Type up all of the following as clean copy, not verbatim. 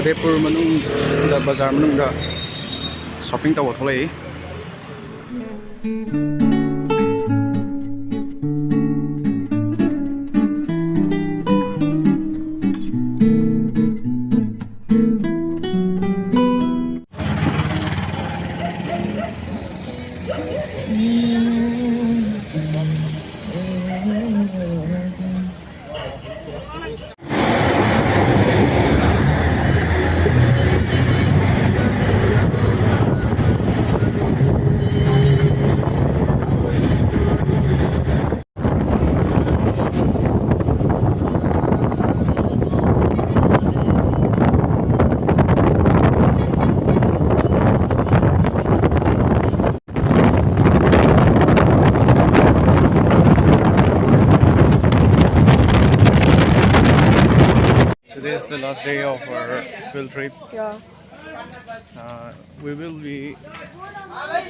Udaipur manung da bazar manung da shopping ta wathole. Today is the last day of our field trip. Yeah. We will be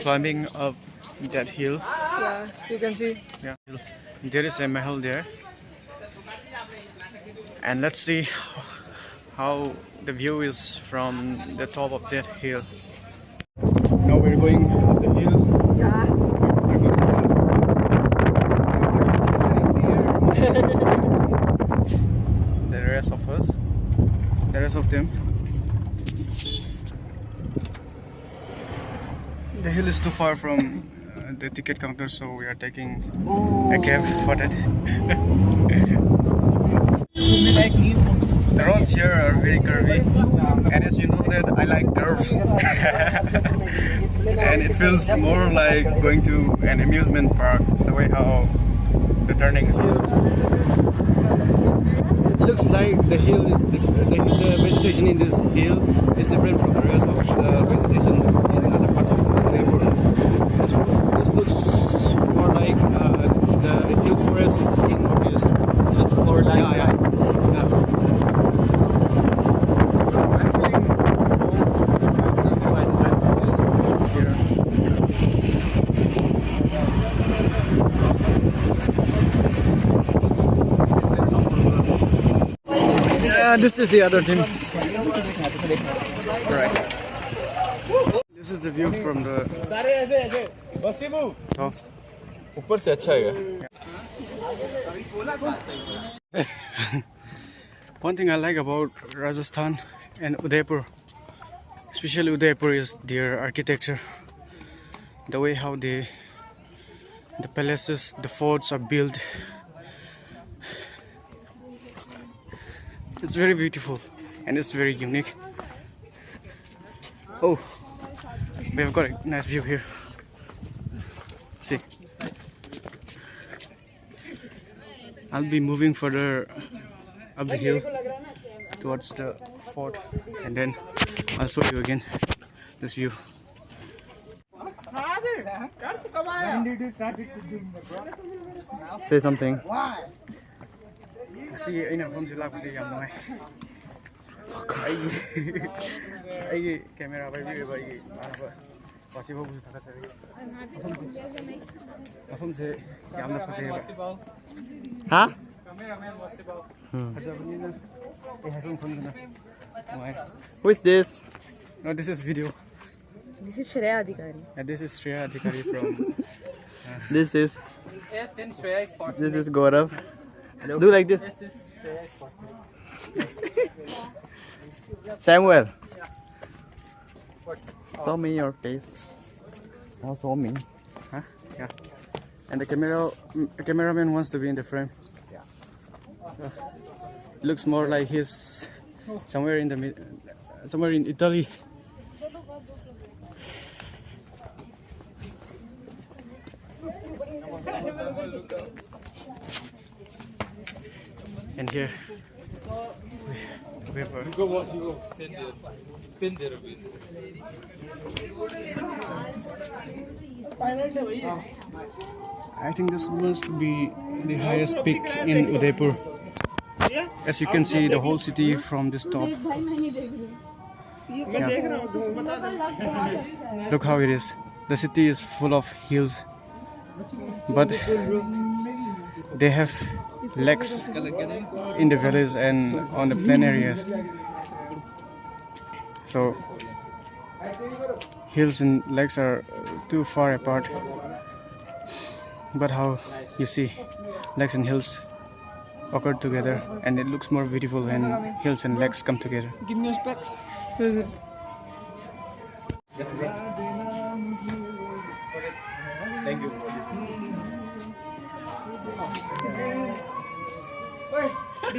climbing up that hill. Yeah, you can see. Yeah, there is a mahal there, and let's see how the view is from the top of that hill. Now we're going up the hill. Yeah. The rest of us, the rest of them. The hill is too far from the ticket counter, so we are taking a cab for that. The roads here are very curvy, and as you know that I like curves. And it feels more like going to an amusement park, the way how the turnings are. It looks like the hill is different. The vegetation in this hill is different from the rest of the vegetation in other parts of Udaipur. This looks more like the hill forest in August. It looks more like yeah. So I'm feeling home. That's why I decided to do this here. This is the other team. Right. This is the view from the top. ऊपर से अच्छा है। One thing I like about Rajasthan and Udaipur, especially Udaipur, is their architecture. The way how the palaces, the forts are built. It's very beautiful and it's very unique. Oh, we have got a nice view here. See, I'll be moving further up the hill towards the fort, and then I'll show you again this view. When did you start doing the bro? Say something. Why? See, I know from Zilla, see, I'm not. I camera by view by possible to take a from the Yamna possible. Huh? Who is this? No, this is video. This is Shreya Adhikari. And this is Shreya Adhikari from. This is Yes, in Shreya is possible. this is Gaurav. Do like this. Yes, Shreya is possible. Samuel. Show me your face. Oh, show me. Huh? Yeah. And the cameraman wants to be in the frame. Yeah. So, it looks more like he's somewhere in the somewhere in Italy. And here we have You go watch, you go. Stand there. Stand there a bit. I think this must be the highest peak in Udaipur. As you can see the whole city from this top. Yeah. Look how it is. The city is full of hills, but they have lakes in the valleys and on the plain areas. So hills and lakes are too far apart, but how you see lakes and hills occur together, and it looks more beautiful when hills and lakes come together. Give me your specs. Where is it? Thank you. I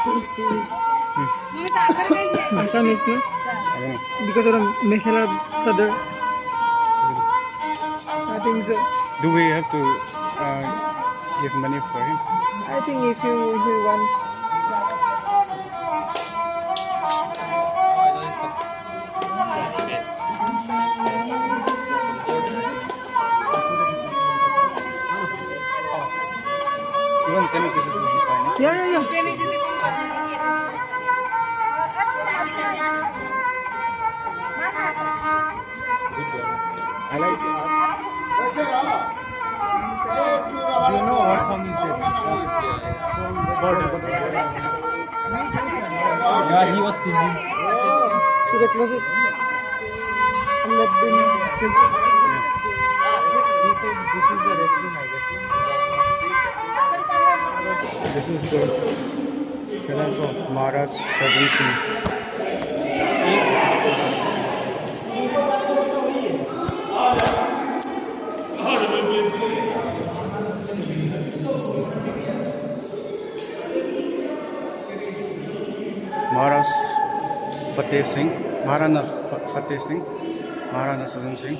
think this is. Assam is no? Because of the Mekhela Sadar. I think so. Do we have to give money for him? I think if you want. Even 10 pieces will be fine. Yeah. I like it. You know what song is this? Yeah, he was singing. Should I close it? And let them sleep. He said this is the restroom, I guess. This is the palace of Maharaj Sajjangar. Maharaj Fateh Singh, Maharana Fateh Singh, Maharana Sajjan Singh.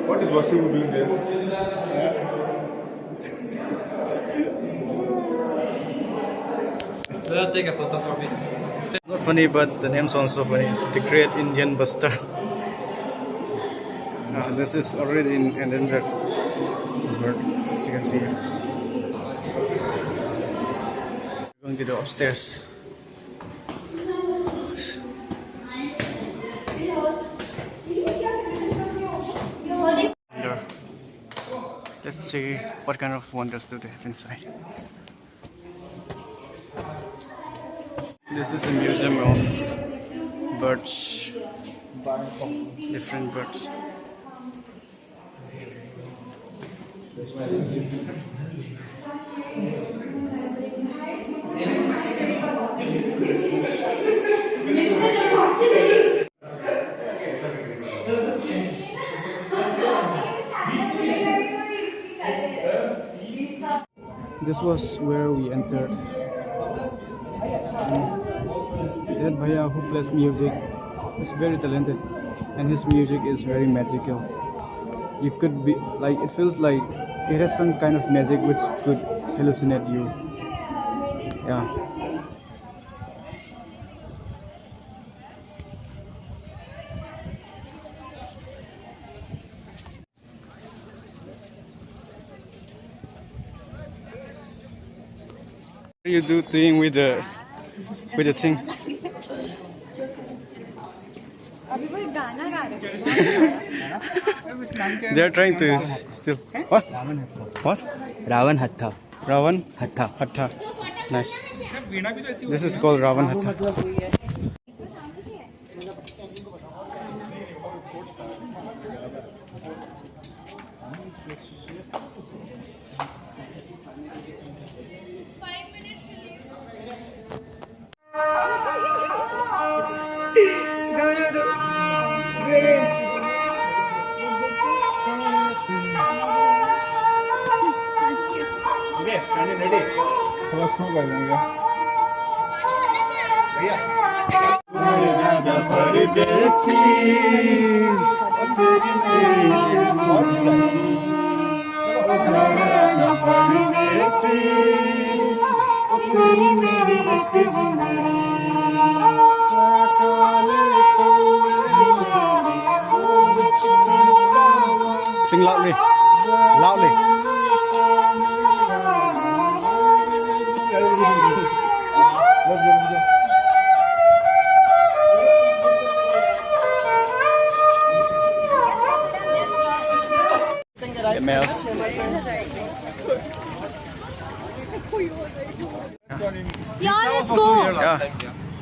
What is Wasimu doing there? Take a photo for me. Not funny, but the name sounds so funny. The Great Indian Bustard. This is already in endangered. This bird, as you can see here. We're going to the upstairs. Let's see what kind of wonders do they have inside. This is a museum of birds, different birds. This was where we entered. That bhaiya who plays music is very talented, and his music is very magical. You could be like, it feels like it has some kind of magic which could hallucinate you. Yeah. What are you doing with the thing? अभी कोई गाना गा रहे They are trying to still. What? What? Ravan Hatta. Ravan Hatta. Hatta. Nice. This is called Ravan Hatta. थोड़ा slow कर देंगे परदेसी तेरी मेरी एक जिंदगी Sing loudly. Loudly. Mel. Yeah, let's go. Yeah.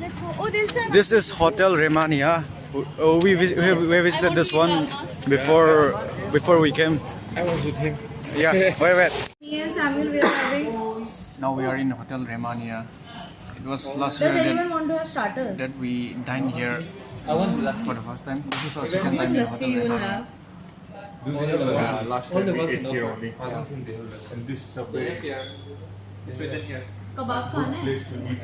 Let's go. Oh, This is Hotel Remania. We visited this one before we came. I was with him. Yeah. Wait. Me and Samuel, we are having. Now we are in Hotel Remania. It was last Does year anyone want to have starters? that we dined here for the first time. This is our second How much time in lassi Hotel you will Remania. have? Last time we ate here only. And this subway. Kebab खाना है? Place to eat.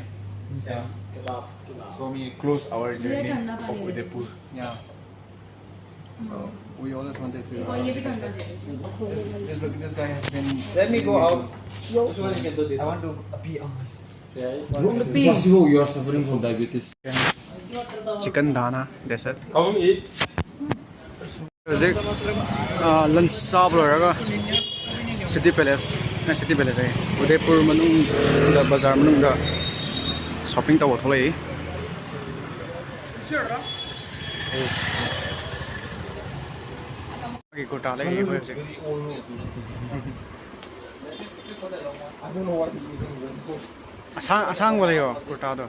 So we close our journey ठंडा of पानी है। Udaipur. Yeah. So we always wanted to. और ये भी ठंडा है। This guy has been. Let me go out. I want to pee. You are suffering from diabetes. Chicken dana. That's it. Come eat. Hꯧꯖꯤꯛ lunch ꯆꯥꯕ ꯂꯣꯏꯔꯒ City Palace ꯍꯥꯏ Udaipur ꯃꯅꯨꯡꯗ ꯕꯖꯥꯔ ꯃꯅꯨꯡꯗ shopping ꯇꯧꯕ ꯊꯣꯛꯂꯛꯏ. ꯑꯩꯒꯤ ꯀꯨꯔꯇꯥ ꯂꯩꯔꯤ ꯑꯩꯈꯣꯏ ꯍꯧꯖꯤꯛ. ꯑꯁꯥꯡꯕ ꯂꯩꯌꯣ ꯀꯨꯔꯇꯥꯗꯣ.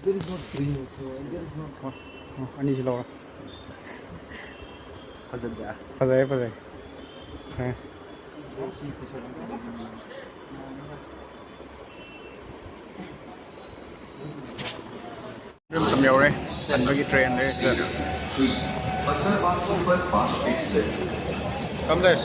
There is no green also, and there is no. ꯑꯅꯤꯁꯤ ꯂꯧꯔꯣ. Fazenda. ꯐꯖꯩ. ꯃꯇꯝ ꯌꯧꯔꯦ ꯍꯟꯕꯒꯤ ꯇ꯭ꯔꯦꯟ ꯂꯩꯔꯦ. Kamlesh.